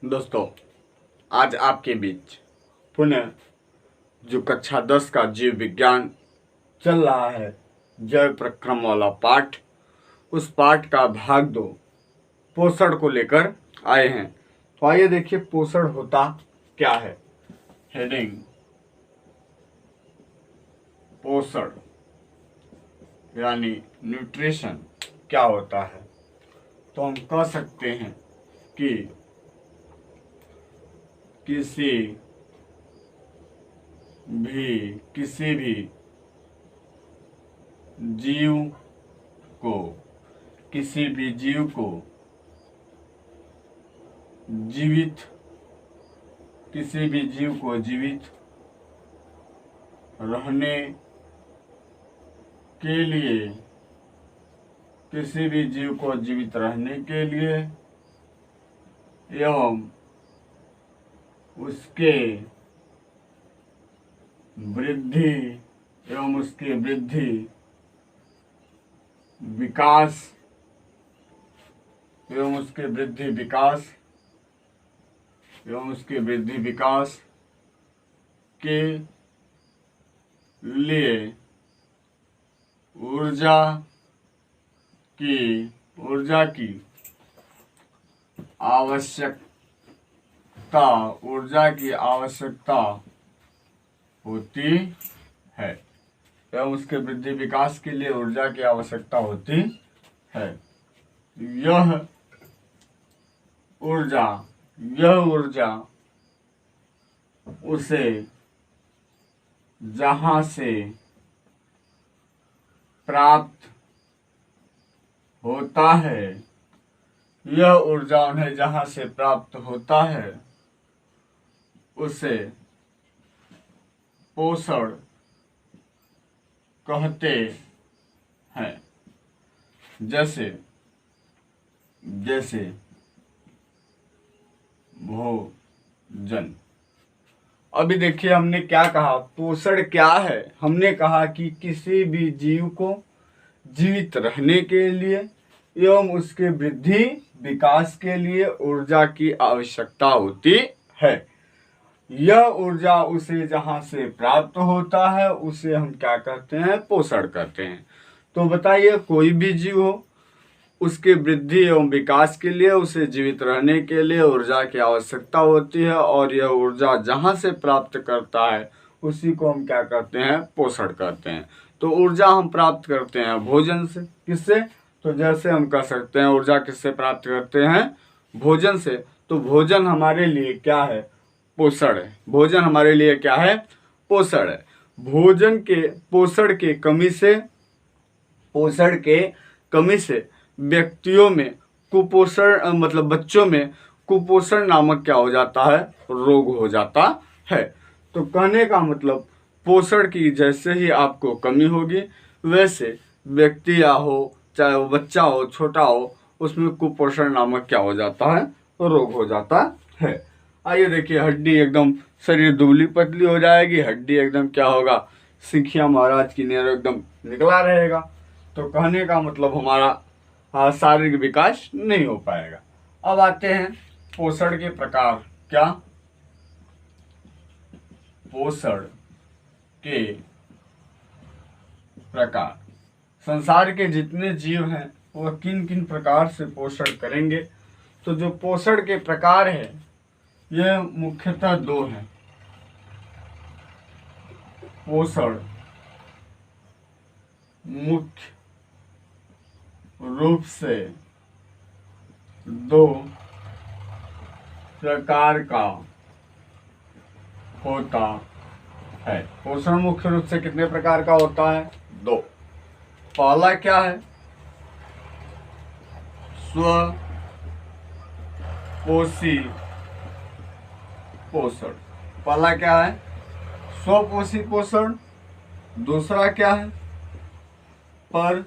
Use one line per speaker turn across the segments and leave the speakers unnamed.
दोस्तों, आज आपके बीच पुनः जो कक्षा 10 का जीव विज्ञान चल रहा है, जैव प्रक्रम वाला पाठ, उस पाठ का भाग 2 पोषण को लेकर आए हैं। तो आइए देखिए पोषण होता क्या है। हेडिंग पोषण यानी न्यूट्रिशन क्या होता है। तो हम कह सकते हैं कि किसी भी जीव को जीवित रहने के लिए एवं उसके वृद्धि विकास के लिए ऊर्जा की आवश्यकता होती है। एवं उसके वृद्धि विकास के लिए ऊर्जा की आवश्यकता होती है। यह ऊर्जा उसे जहाँ से प्राप्त होता है, उसे पोषण कहते हैं। जैसे भोजन। अभी देखिए हमने क्या कहा, पोषण क्या है। हमने कहा कि किसी भी जीव को जीवित रहने के लिए एवं उसके वृद्धि विकास के लिए ऊर्जा की आवश्यकता होती है। यह ऊर्जा उसे जहाँ से प्राप्त होता है उसे हम क्या कहते हैं, पोषण कहते हैं। तो बताइए, कोई भी जीव हो, उसके वृद्धि एवं विकास के लिए, उसे जीवित रहने के लिए ऊर्जा की आवश्यकता होती है, और यह ऊर्जा जहाँ से प्राप्त करता है उसी को हम क्या कहते हैं, पोषण कहते हैं। तो ऊर्जा हम प्राप्त करते हैं भोजन से। किससे? तो जैसे हम कह सकते हैं ऊर्जा किससे प्राप्त करते हैं, भोजन से। तो भोजन हमारे लिए क्या है, पोषण है। भोजन हमारे लिए क्या है, पोषण है। पोषण के कमी से व्यक्तियों में कुपोषण, मतलब बच्चों में कुपोषण नामक क्या हो जाता है, रोग हो जाता है। तो कहने का मतलब, पोषण की जैसे ही आपको कमी होगी, वैसे व्यक्ति या हो, चाहे वो बच्चा हो, छोटा हो, उसमें कुपोषण नामक क्या हो जाता है, रोग हो जाता है। आइए देखिए, हड्डी एकदम, शरीर दुबली पतली हो जाएगी, हड्डी एकदम क्या होगा, सिंखिया महाराज की नेर एकदम निकला रहेगा। तो कहने का मतलब हमारा शारीरिक विकास नहीं हो पाएगा। अब आते हैं पोषण के प्रकार। क्या? पोषण के प्रकार। संसार के जितने जीव हैं वह किन किन प्रकार से पोषण करेंगे। तो जो पोषण के प्रकार है, यह मुख्यतः 2 हैं। पोषण मुख्य रूप से 2 प्रकार का होता है। पोषण मुख्य रूप से कितने प्रकार का होता है? 2। पहला क्या है, स्वपोषी पोषण। पहला क्या है, स्वपोषी पोषण। दूसरा क्या है, परपोषी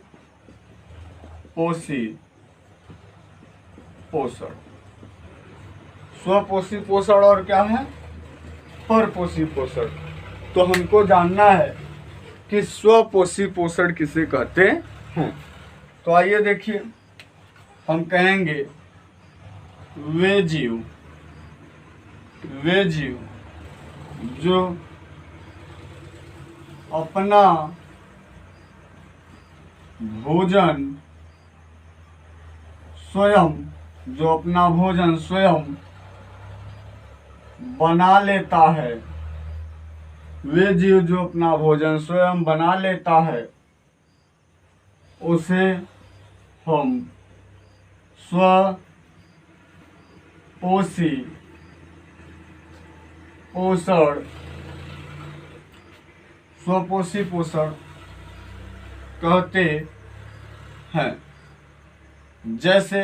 पोषण। स्वपोषी पोषण और क्या है, परपोषी पोषण। तो हमको जानना है कि स्वपोषी पोषण किसे कहते हैं। तो आइए देखिए, हम कहेंगे वे जीव वे जीव जो अपना भोजन स्वयं बना लेता है, वे जीव जो अपना भोजन स्वयं बना लेता है, उसे हम स्वपोषी पोषण कहते हैं। जैसे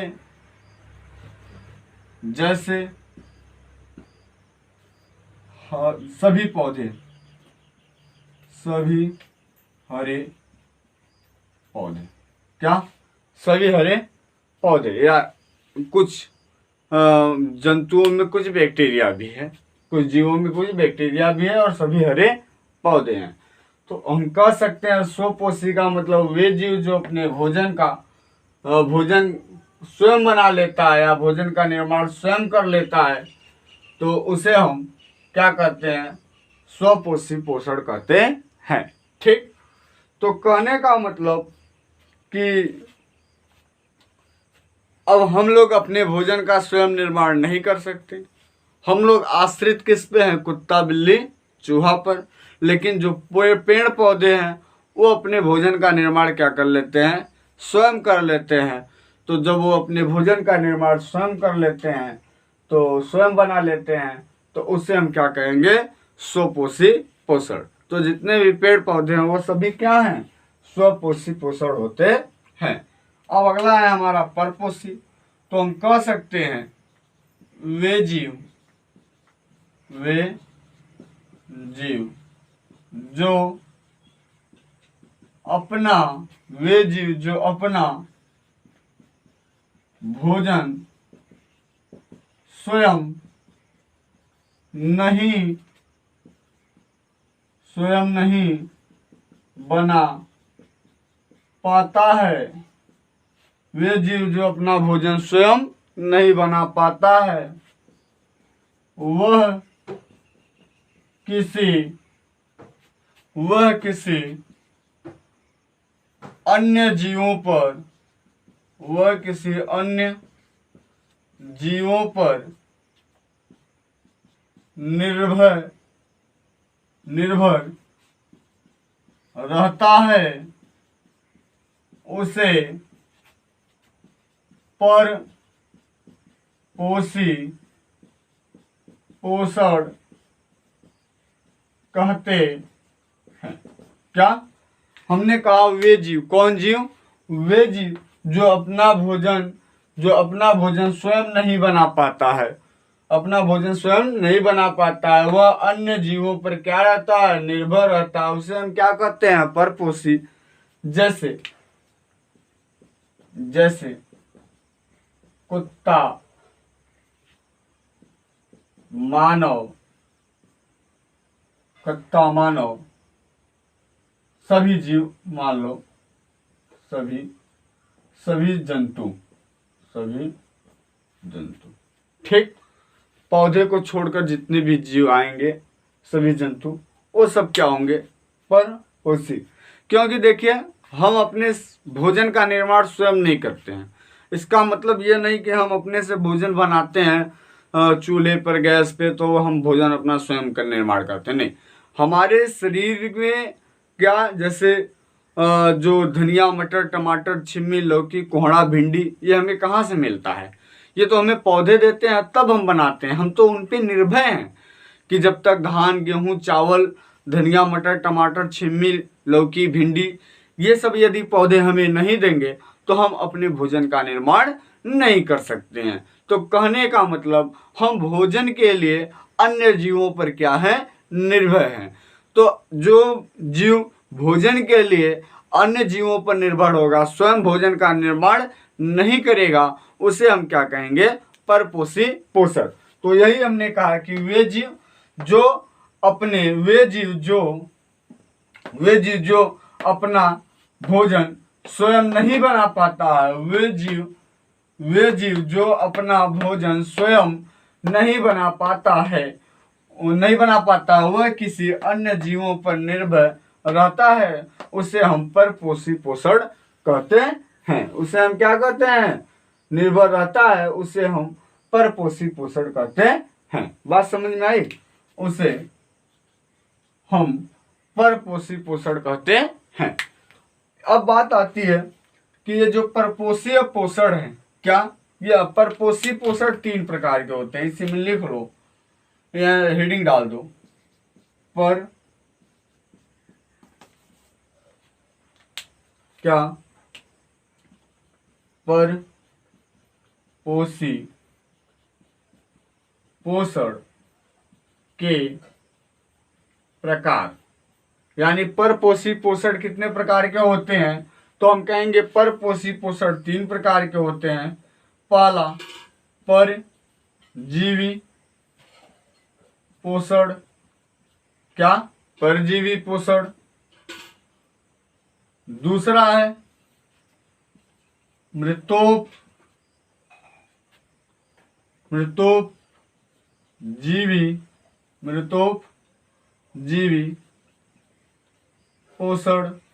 सभी हरे पौधे, क्या सभी हरे पौधे, या कुछ जंतुओं में कुछ बैक्टीरिया भी है, कुछ जीवों में कुछ बैक्टीरिया भी है, और सभी हरे पौधे हैं। तो हम कह सकते हैं स्वपोषी का मतलब वे जीव जो अपने भोजन स्वयं बना लेता है या भोजन का निर्माण स्वयं कर लेता है, तो उसे हम क्या कहते हैं, स्वपोषी पोषण कहते हैं। ठीक, तो कहने का मतलब कि अब हम लोग अपने भोजन का स्वयं निर्माण नहीं कर सकते, हम लोग आश्रित किस पे हैं, कुत्ता बिल्ली चूहा पर। लेकिन जो पेड़ पौधे हैं वो अपने भोजन का निर्माण क्या कर लेते हैं, स्वयं कर लेते हैं। तो जब वो अपने भोजन का निर्माण स्वयं कर लेते हैं, तो स्वयं बना लेते हैं, तो उसे हम क्या कहेंगे, स्वपोषी पोषण। तो जितने भी पेड़ पौधे हैं वो सभी क्या हैं, स्वपोषी पोषण होते हैं। अब अगला है हमारा परपोषी। तो हम कह सकते हैं वे जीव जो अपना भोजन स्वयं नहीं बना पाता है, वे जीव जो अपना भोजन स्वयं नहीं बना पाता है, वह किसी अन्य जीवों पर निर्भर रहता है, उसे परपोषी पोषण कहते हैं। क्या हमने कहा, वे जीव, कौन जीव, वे जीव जो अपना भोजन स्वयं नहीं बना पाता है, वह अन्य जीवों पर क्या रहता है, निर्भर रहता है, उसे हम क्या कहते हैं, परपोषी। जैसे कुत्ता, मानव, सभी जीव, मान लो सभी जंतु, ठीक। पौधे को छोड़कर जितने भी जीव आएंगे, सभी जंतु, वो सब क्या होंगे, परपोषी। क्योंकि देखिए, हम अपने भोजन का निर्माण स्वयं नहीं करते हैं। इसका मतलब ये नहीं कि हम अपने से भोजन बनाते हैं चूल्हे पर, गैस पे, तो हम भोजन अपना स्वयं का निर्माण करते हैं, नहीं। हमारे शरीर में क्या, जैसे जो धनिया, मटर, टमाटर, छिम्मी, लौकी, कोहड़ा, भिंडी, ये हमें कहाँ से मिलता है, ये तो हमें पौधे देते हैं, तब हम बनाते हैं। हम तो उन पे निर्भर हैं कि जब तक धान, गेहूं, चावल, धनिया, मटर, टमाटर, छिम्मी, लौकी, भिंडी, ये सब यदि पौधे हमें नहीं देंगे तो हम अपने भोजन का निर्माण नहीं कर सकते हैं। तो कहने का मतलब, हम भोजन के लिए अन्य जीवों पर क्या है, निर्भर हैं। तो जो जीव भोजन के लिए अन्य जीवों पर निर्भर होगा, स्वयं भोजन का निर्माण नहीं करेगा, उसे हम क्या कहेंगे, परपोषी पोषक। तो यही हमने कहा कि वे जीव जो अपना भोजन स्वयं नहीं बना पाता है, वे जीव जो अपना भोजन स्वयं नहीं बना पाता है, नहीं बना पाता, वह किसी अन्य जीवों पर निर्भर रहता है, उसे हम परपोषी पोषण कहते हैं। उसे हम क्या कहते हैं? निर्भर रहता है, उसे हम परपोषी पोषण कहते हैं। बात समझ में आई? उसे हम परपोषी पोषण कहते हैं। अब बात आती है कि ये जो परपोषीय पोषण है, क्या ये परपोषी पोषण 3 प्रकार के होते हैं। इसी में लिख लो, यहाँ हेडिंग डाल दो, पर क्या परपोषी पोषण के प्रकार, यानी परपोषी पोषण कितने प्रकार के होते हैं? तो हम कहेंगे परपोषी पोषण 3 प्रकार के होते हैं। पहला परजीवी पोषण, क्या? परजीवी पोषण। दूसरा है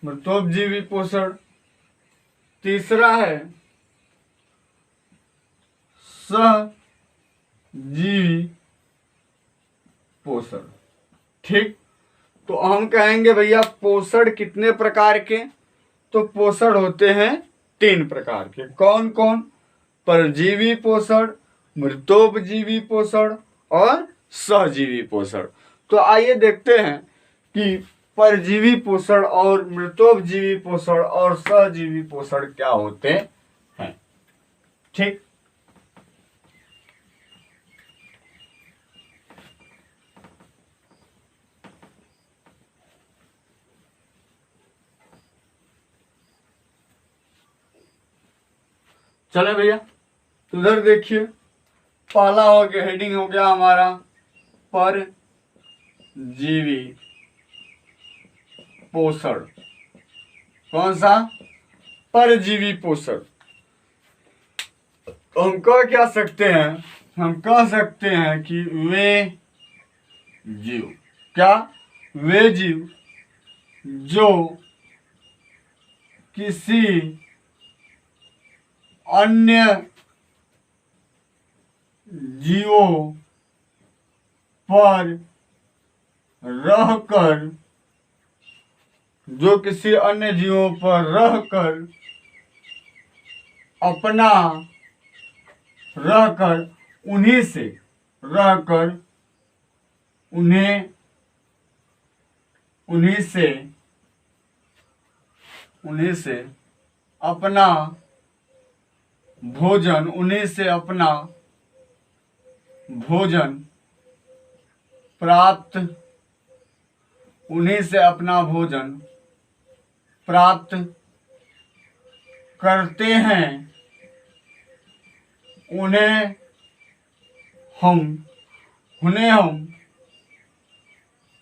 मृतोपजीवी पोषण। तीसरा है सहजीवी पोषण। ठीक, तो हम कहेंगे भैया पोषण कितने प्रकार के? तो पोषण होते हैं 3 प्रकार के। कौन कौन? परजीवी पोषण, मृतोपजीवी पोषण और सहजीवी पोषण। तो आइए देखते हैं कि परजीवी पोषण और मृतोपजीवी पोषण और सहजीवी पोषण क्या होते हैं। ठीक, चले भैया, तो उधर देखिए, पहला हो गया, हेडिंग हो गया हमारा परजीवी पोषण। कौन सा? परजीवी पोषण। हम कह क्या सकते हैं? हम कह सकते हैं कि वे जीव, क्या? वे जीव जो किसी अन्य जीवों पर रहकर, जो किसी अन्य जीवों पर रहकर अपना रहकर उन्हीं से रहकर उन्हें उन्हीं से अपना भोजन, उन्हीं से अपना भोजन प्राप्त, उन्हीं से अपना भोजन प्राप्त करते हैं, उन्हें हम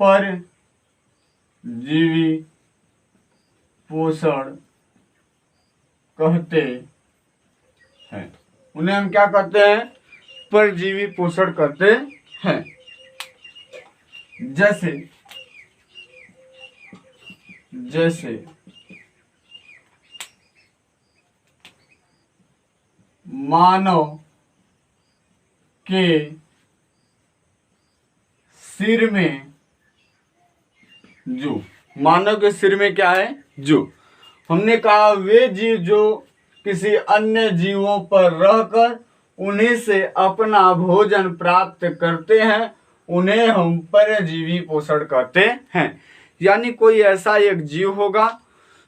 परजीवी पोषण कहते हैं। उन्हें हम क्या कहते हैं? परजीवी पोषण कहते हैं। जैसे मानव के सिर में जू, मानव के सिर में क्या है? जू। हमने कहा वे जीव जो किसी अन्य जीवों पर रहकर उन्हीं से अपना भोजन प्राप्त करते हैं, उन्हें हम परजीवी पोषण कहते हैं। यानी कोई ऐसा एक जीव होगा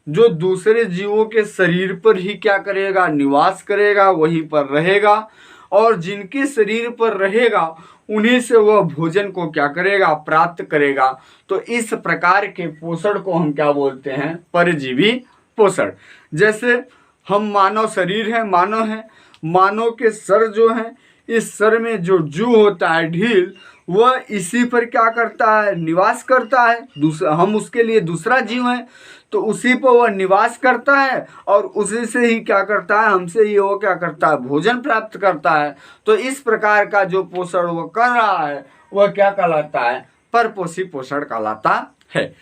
जो दूसरे जीवों के शरीर पर ही क्या करेगा? निवास करेगा, वहीं पर रहेगा, और जिनके शरीर पर रहेगा उन्हीं से वह भोजन को क्या करेगा? प्राप्त करेगा। तो इस प्रकार के पोषण को हम क्या बोलते हैं? परजीवी पोषण। जैसे हम मानव शरीर है, मानव है, मानव के सर जो है इस सर में जो जू होता है ढील, वह इसी पर क्या करता है, निवास करता है। दूसरा, हम उसके लिए दूसरा जीव है, तो उसी पर वह निवास करता है और उसी से ही क्या करता है, हमसे ही वो क्या करता है, भोजन प्राप्त करता है। तो इस प्रकार का जो पोषण वो कर रहा है वह क्या कहलाता है, परपोषी पोषण कहलाता है।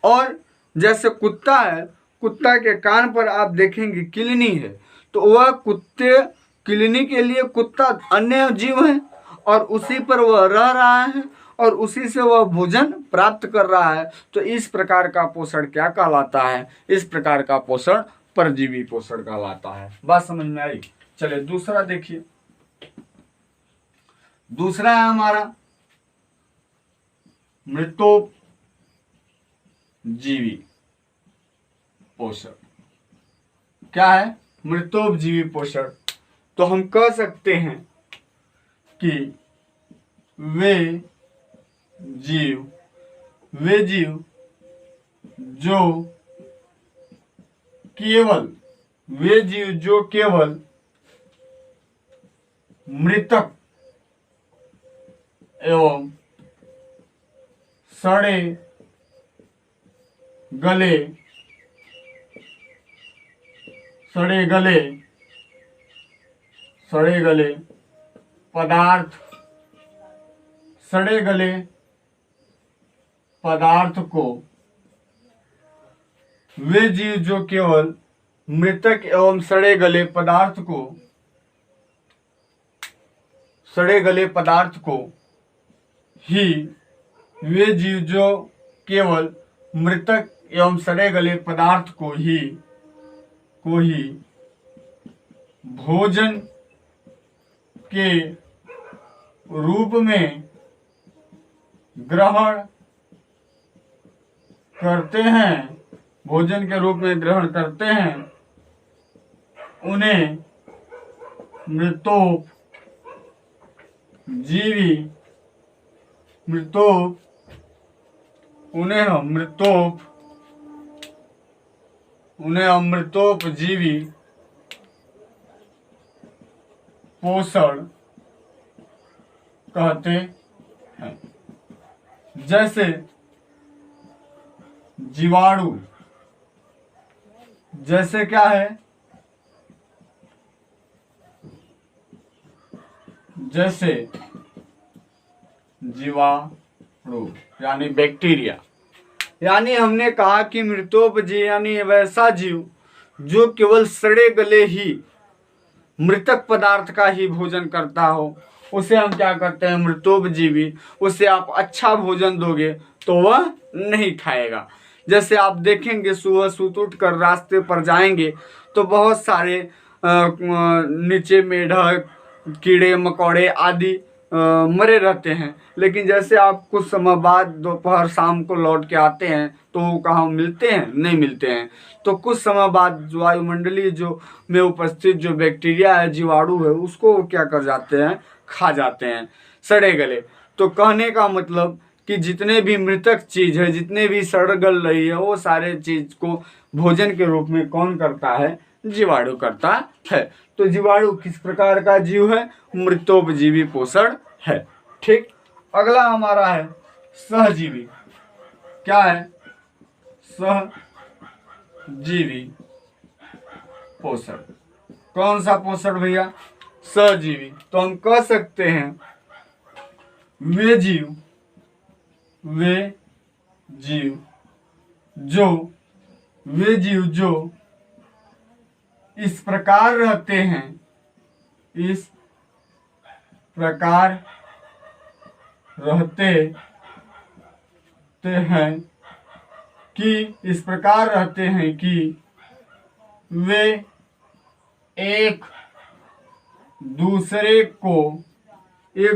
और जैसे कुत्ता है, कुत्ता के कान पर आप देखेंगे किलनी है, तो वह कुत्ते किलनी के लिए कुत्ता अन्य जीव है और उसी पर वह रह रहा है और उसी से वह भोजन प्राप्त कर रहा है। तो इस प्रकार का पोषण क्या कहलाता है, इस प्रकार का पोषण परजीवी पोषण कहलाता है। बात समझ में आई? चलिए दूसरा देखिए। दूसरा है हमारा मृतोपजीवी पोषण। क्या है? मृतोपजीवी पोषण। तो हम कह सकते हैं कि वे जीव जो केवल मृतक एवं सड़े गले पदार्थ को, वे जीव जो केवल मृतक एवं सड़े गले पदार्थ को ही, वे जीव जो केवल मृतक एवं सड़े गले पदार्थ को ही भोजन के रूप में ग्रहण करते हैं, उन्हें अमृतोपजीवी पोषण कहते हैं। जैसे जीवाणु, जैसे क्या है, जैसे जीवाणु यानी बैक्टीरिया। यानी हमने कहा कि मृतोपजीवी यानी वैसा जीव जो केवल सड़े गले ही मृतक पदार्थ का ही भोजन करता हो, उसे हम क्या करते हैं, मृतोपजीवी। उसे आप अच्छा भोजन दोगे तो वह नहीं खाएगा। जैसे आप देखेंगे सुबह सुत उठ कर रास्ते पर जाएंगे तो बहुत सारे नीचे मेढक, कीड़े मकोड़े आदि मरे रहते हैं, लेकिन जैसे आप कुछ समय बाद दोपहर शाम को लौट के आते हैं तो वो कहाँ मिलते हैं, नहीं मिलते हैं। तो कुछ समय बाद वायुमंडलीय जो में उपस्थित जो बैक्टीरिया है, जीवाणु है, उसको क्या कर जाते हैं, खा जाते हैं सड़े गले। तो कहने का मतलब कि जितने भी मृतक चीज है, जितने भी सड़ गल रही है, वो सारे चीज को भोजन के रूप में कौन करता है, जीवाणु करता है। तो जीवाणु किस प्रकार का जीव है, मृतोपजीवी पोषण है। ठीक। अगला हमारा है सहजीवी। क्या है? सहजीवी पोषण। कौन सा पोषण भैया? सहजीवी। तो हम कह सकते हैं वे जीव जो इस प्रकार रहते हैं, कि वे एक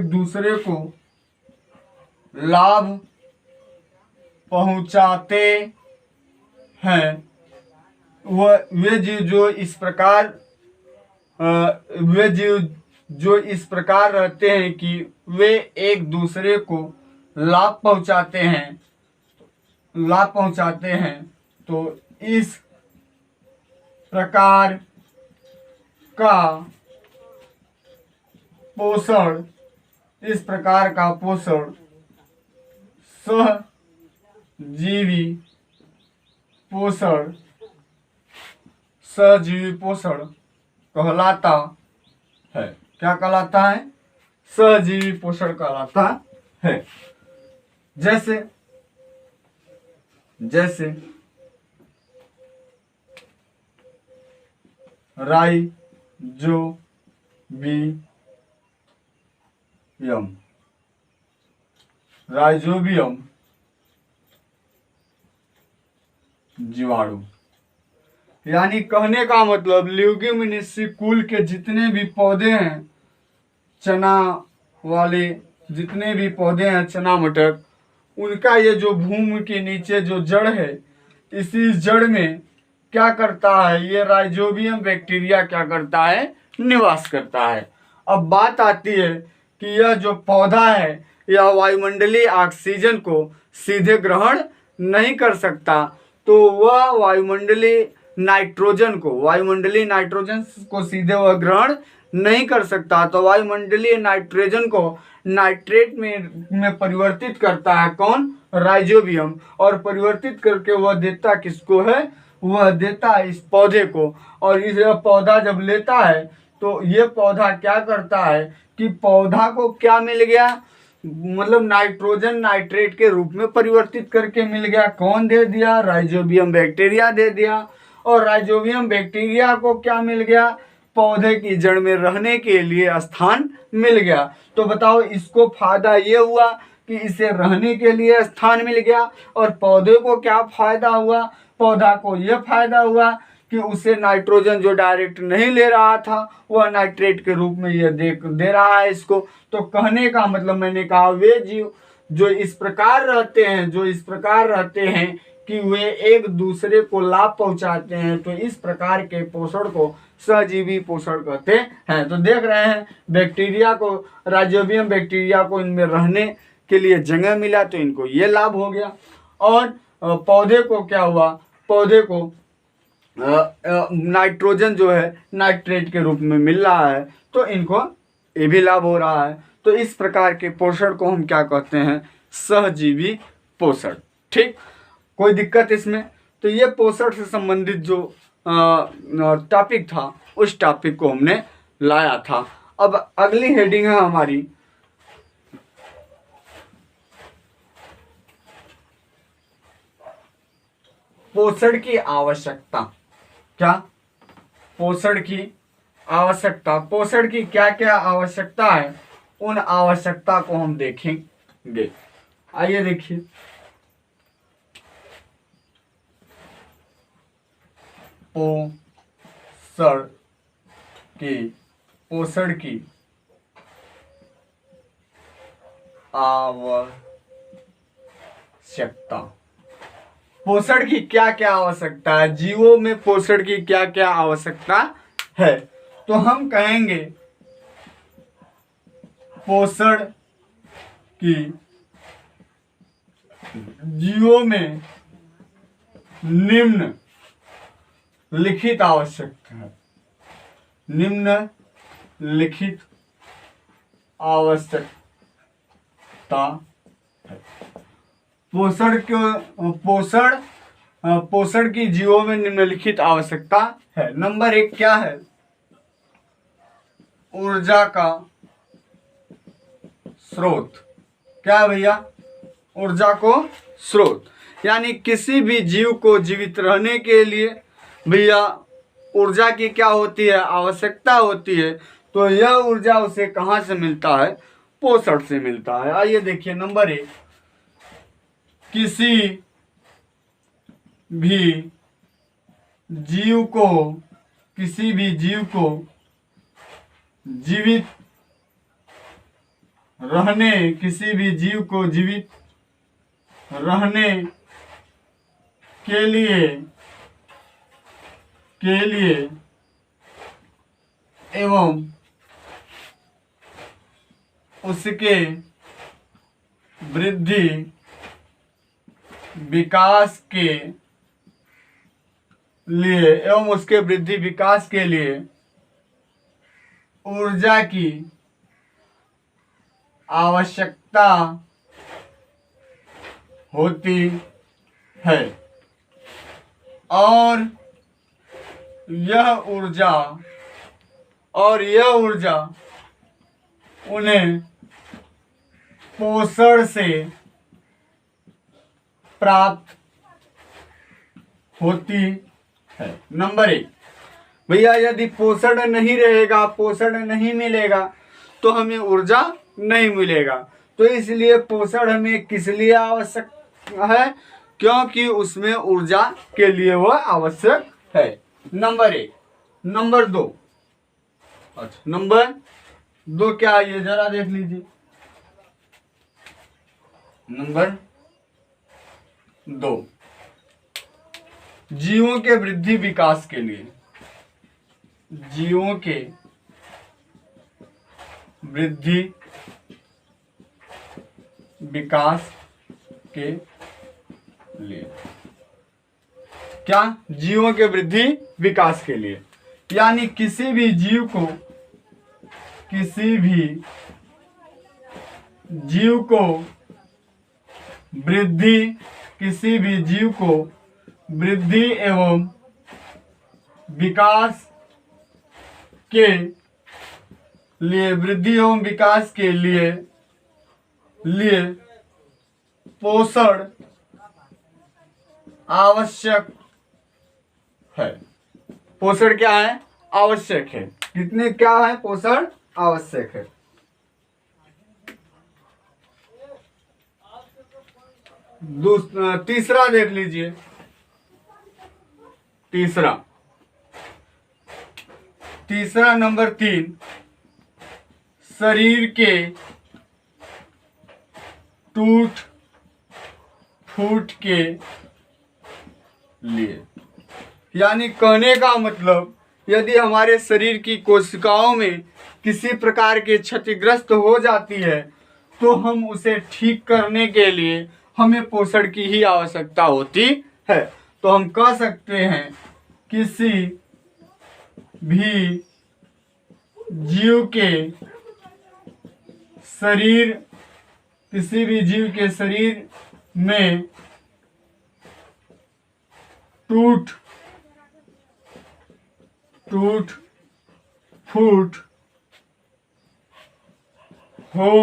दूसरे को लाभ पहुंचाते हैं। वे जीव जो इस प्रकार रहते हैं कि वे एक दूसरे को लाभ पहुंचाते हैं। तो इस प्रकार का पोषण, इस प्रकार का पोषण सहजीवी पोषण, सहजीवी पोषण कहलाता है। क्या कहलाता है? सहजीवी पोषण कहलाता है। जैसे जैसे राइजोबियम जीवाणु, यानी कहने का मतलब ल्यूगिमिनेसी कुल के जितने भी पौधे हैं, चना वाले जितने भी पौधे हैं, चना मटर, उनका ये जो भूमि के नीचे जो जड़ है, इसी जड़ में क्या करता है, ये राइजोबियम बैक्टीरिया क्या करता है, निवास करता है। अब बात आती है कि यह जो पौधा है यह वायुमंडलीय ऑक्सीजन को सीधे ग्रहण नहीं कर सकता, तो वह वायुमंडलीय नाइट्रोजन को सीधे वह ग्रहण नहीं कर सकता, तो वायुमंडलीय नाइट्रोजन को नाइट्रेट में परिवर्तित करता है कौन? राइजोबियम। और परिवर्तित करके वह देता किसको है? वह देता है इस पौधे को। और इस पौधा जब लेता है तो ये पौधा क्या करता है कि पौधा को क्या मिल गया, मतलब नाइट्रोजन नाइट्रेट के रूप में परिवर्तित करके मिल गया। कौन दे दिया? राइजोबियम बैक्टीरिया दे दिया। और राइजोबियम बैक्टीरिया को क्या मिल गया? पौधे की जड़ में रहने के लिए स्थान मिल गया। तो बताओ, इसको फायदा ये हुआ कि इसे रहने के लिए स्थान मिल गया, और पौधे को क्या फायदा हुआ? पौधा को यह फायदा हुआ कि उसे नाइट्रोजन जो डायरेक्ट नहीं ले रहा था, वह नाइट्रेट के रूप में यह दे रहा है इसको। तो कहने का मतलब मैंने कहा, वे जीव जो इस प्रकार रहते हैं कि वे एक दूसरे को लाभ पहुंचाते हैं, तो इस प्रकार के पोषण को सहजीवी पोषण कहते हैं। तो देख रहे हैं, बैक्टीरिया को, राइजोबियम बैक्टीरिया को इनमें रहने के लिए जगह मिला, तो इनको ये लाभ हो गया। और पौधे को क्या हुआ? पौधे को नाइट्रोजन जो है नाइट्रेट के रूप में मिल रहा है, तो इनको ये भी लाभ हो रहा है। तो इस प्रकार के पोषण को हम क्या कहते हैं? सहजीवी पोषण। ठीक, कोई दिक्कत इसमें? तो ये पोषण से संबंधित जो टॉपिक था, उस टॉपिक को हमने लाया था। अब अगली हेडिंग है हमारी पोषण की आवश्यकता। क्या? पोषण की आवश्यकता। पोषण की क्या क्या आवश्यकता है, उन आवश्यकता को हम देखेंगे। आइए देखिए, पोषण की आवश्यकता। पोषण की क्या क्या आवश्यकता है, जीवों में पोषण की क्या क्या आवश्यकता है? तो हम कहेंगे पोषण की जीवों में निम्नलिखित आवश्यकता है। निम्नलिखित आवश्यकता है। पोषण की जीवों में निम्नलिखित आवश्यकता है। नंबर 1 क्या है? ऊर्जा का स्रोत। क्या है भैया? ऊर्जा को स्रोत, यानी किसी भी जीव को जीवित रहने के लिए भैया ऊर्जा की क्या होती है? आवश्यकता होती है। तो यह ऊर्जा उसे कहाँ से मिलता है? पोषण से मिलता है। आइए देखिए, नंबर 1, किसी भी जीव को जीवित रहने के लिए एवं उसके वृद्धि विकास के लिए ऊर्जा की आवश्यकता होती है और यह ऊर्जा उन्हें पोषण से प्राप्त होती है। नंबर 1, भैया यदि पोषण नहीं रहेगा, पोषण नहीं मिलेगा तो हमें ऊर्जा नहीं मिलेगा। तो इसलिए पोषण हमें किस लिए आवश्यक है? क्योंकि उसमें ऊर्जा के लिए वह आवश्यक है। नंबर 1। नंबर 2, अच्छा नंबर 2 क्या है ये जरा देख लीजिए। नंबर 2, जीवों के वृद्धि विकास के लिए, जीवों के वृद्धि विकास के लिए, क्या? जीवों के वृद्धि विकास के लिए, यानी किसी भी जीव को वृद्धि एवं विकास के लिए पोषण आवश्यक है। पोषण क्या है? आवश्यक है। कितने क्या है? पोषण आवश्यक है। तीसरा देख लीजिए। तीसरा नंबर 3, शरीर के टूट फूट के लिए, यानी कहने का मतलब यदि हमारे शरीर की कोशिकाओं में किसी प्रकार की क्षतिग्रस्त हो जाती है तो हम उसे ठीक करने के लिए हमें पोषण की ही आवश्यकता होती है। तो हम कह सकते हैं किसी भी जीव के शरीर में टूट फूट हो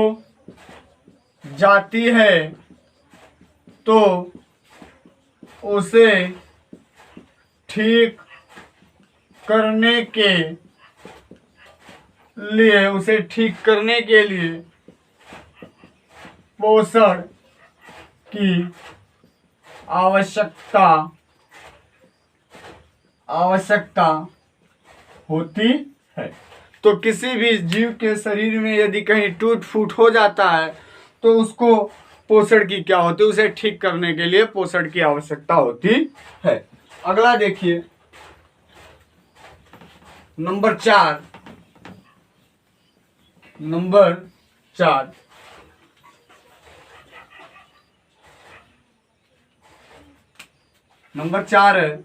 जाती है तो उसे ठीक करने के लिए पोषण की आवश्यकता होती है। तो किसी भी जीव के शरीर में यदि कहीं टूट फूट हो जाता है तो उसको पोषण की क्या होती है? उसे ठीक करने के लिए पोषण की आवश्यकता होती है। अगला देखिए नंबर 4। नंबर 4 है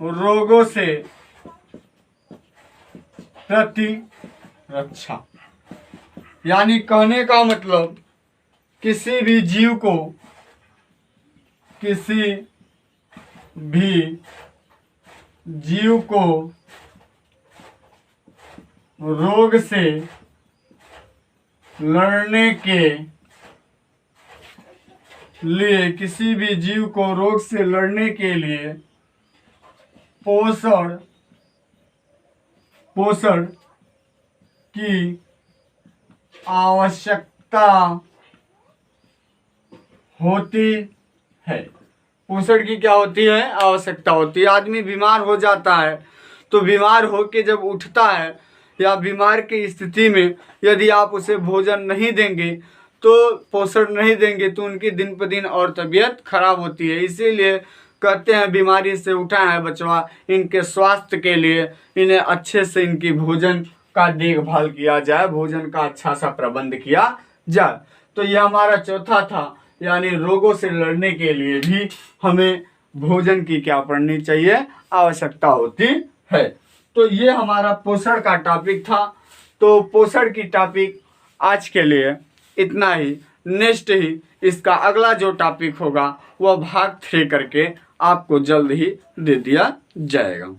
रोगों से प्रतिरक्षा, यानी कहने का मतलब किसी भी जीव को रोग से लड़ने के लिए पोषण की आवश्यकता होती है। पोषण की क्या होती है? आवश्यकता होती है। आदमी बीमार हो जाता है तो बीमार होके जब उठता है या बीमार की स्थिति में यदि आप उसे भोजन नहीं देंगे तो पोषण नहीं देंगे तो उनकी दिन पर दिन और तबीयत खराब होती है। इसीलिए कहते हैं बीमारी से उठा है बचवा, इनके स्वास्थ्य के लिए इन्हें अच्छे से इनकी भोजन का देखभाल किया जाए, भोजन का अच्छा सा प्रबंध किया जाए। तो यह हमारा चौथा था, यानी रोगों से लड़ने के लिए भी हमें भोजन की क्या पड़नी चाहिए? आवश्यकता होती है। तो ये हमारा पोषण का टॉपिक था। तो पोषण की टॉपिक आज के लिए इतना ही। नेक्स्ट ही इसका अगला जो टॉपिक होगा वह भाग 3 करके आपको जल्द ही दे दिया जाएगा।